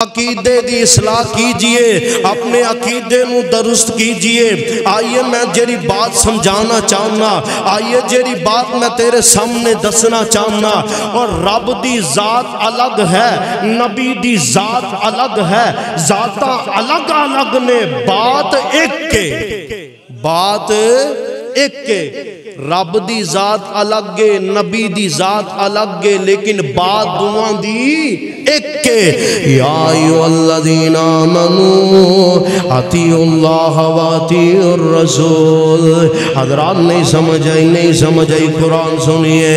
عقیدے دی اصلاح کیجئے، اپنے عقیدے نو درست کیجئے۔ آئیے میں جیری بات سمجھانا چاہنا، آئیے جیری بات میں تیرے سامنے دسنا چاہنا۔ اور رب دی ذات الگ ہے، نبی دی ذات الگ ہے، ذاتاں الگ الگ نے، بات ایک کے، بات ایک کے۔ رب دی ذات الگ ہے، نبی دی ذات الگ ہے، لیکن بات دعا دی ایک کے۔ یا ایھا الذین آمنوا اطیعوا اللہ و اطیعوا الرسول۔ حضرات نہیں سمجھ آئی قرآن سنیے،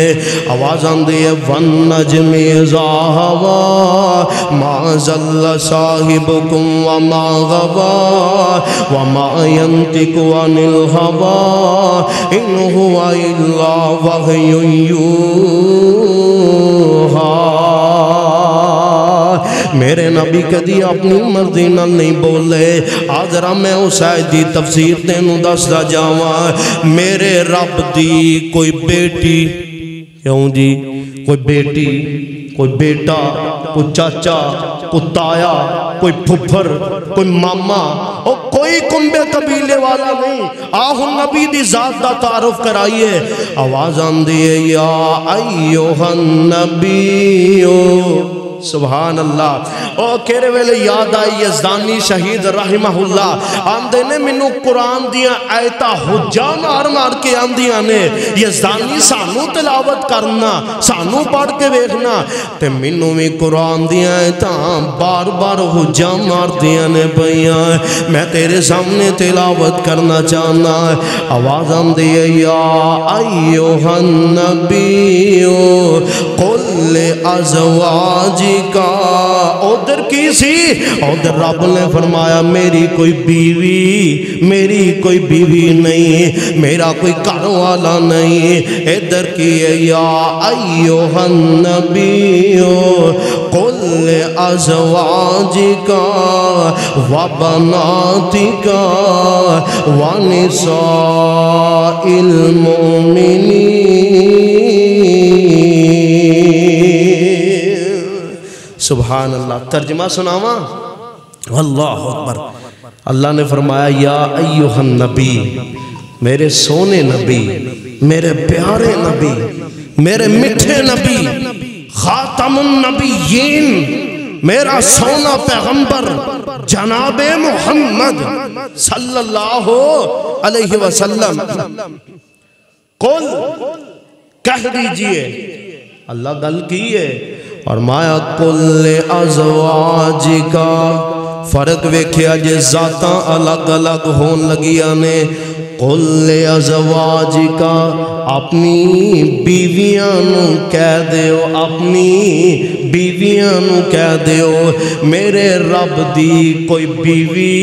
آواز آندھی ہے والنجم اذا ھویٰ ما ضل صاحبکم وما غویٰ وما ینطق عن الھویٰ ان ھو الا وحی یوحیٰ۔ میرے نبی کدی اپنی مرضی نال نہیں بولے۔ آج ذرا میں اس آیت دی تفسیر تینوں دسدا جاواں۔ میرے رب دی کوئی بیٹی، کیوں جی، کوئی بیٹی، کوئی بیٹا، کوئی چاچا، کوئی تایا، کوئی پھپھر، کوئی ماما، اور کوئی کنبے قبیلے والا نہیں۔ آہو نبی دی ذات دا تعارف کرائیے۔ آواز آندھی ہے یا ایھا النبیو، سبحان اللہ۔ او کہرے ویلے یاد آئی یزدانی شہید رحمہ اللہ آندے نے منو قرآن دیاں آیتہ حجہ مار مار کے آندیاں نے، یزدانی سانو تلاوت کرنا، سانو پڑھ کے ویکھنا، تے منو بھی قرآن دیاں آیتہ بار بار حجہ مار دیاں نے پئیاں، میں تیرے سامنے تلاوت کرنا چاہنا۔ آواز آندی ہے یا ایھا النبیو قل لازواجک کا، ادھر کی سی، ادھر رب نے فرمایا میری کوئی بیوی، میری کوئی بیوی نہیں، میرا کوئی گھر والا نہیں۔ ادھر کی ہے یا ایھا النبیو قل لازواجک وبناتک ونساء المؤمنین۔ سبحان اللہ۔ ترجمہ سناواں؟ اللہ اکبر۔ اللہ نے فرمایا یا ایھا النبی، میرے سونے نبی، میرے پیارے نبی، میرے میٹھے نبی، خاتم النبیین، میرا سونا پیغمبر جناب محمد صلی اللہ علیہ وسلم، قل کہہ دیجئے، اللہ گل کی ہے، اور مایا کل ازواجک، فرق ویکھیا جے ذاتاں الگ الگ ہون لگیاں نے۔ قل ازواجک، اپنی بیویاں نو کہہ دیو، اپنی بیویاں نو کہہ دیو میرے رب دی کوئی بیوی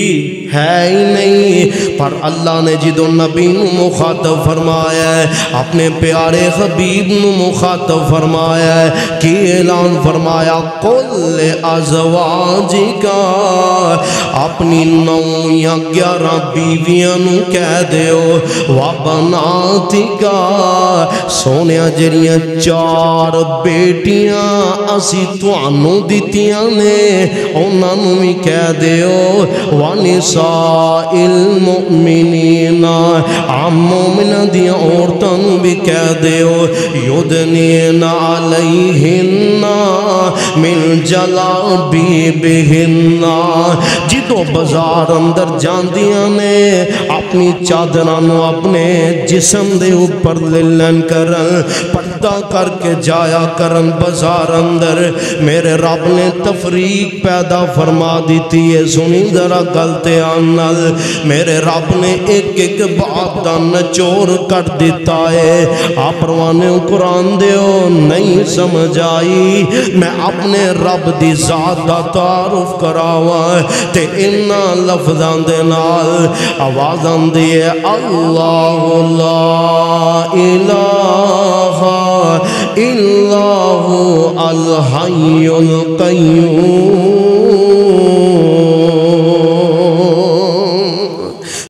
ہے ہی نہیں۔ پر اللہ نے جدو نبی نو مخاطب فرمایا ہے، اپنے پیارے حبیب نو مخاطب فرمایا ہے، کی اعلان فرمایا قل ازواجک، اپنی 9 یا 11 بیویاں نو کہہ دیو وبناتک، سونیا جڑیاں 4 بیٹیاں اسی تانوں دتیاں نے انہاں نوں وی کہہ دیو ونساء المؤمنین، عام مومناں دیاں عورتاں نوں بھی کہہ دیو یدنین علیہن من جلابیبہن، جدو بازار اندر جاندیاں نے اپنی چادراں نو اپنے جسم دے اوپر للن کرن، پردہ کر کے جایا کرن بازار اندر۔ میرے رب نے تفریق پیدا فرما دیتی ہے، سنی ذرا گلتے آنال، میرے رب نے ایک ایک بات دا نچور کر دیتا ہے۔ آپ پروانے قرآن دیو نہیں سمجھ آئی، میں اپنے رب دی ذات دا تعارف کراواں تے انہا لفظاں دے نال آواز آندی ہے اللہ لا الہ الا هو الحی القیوم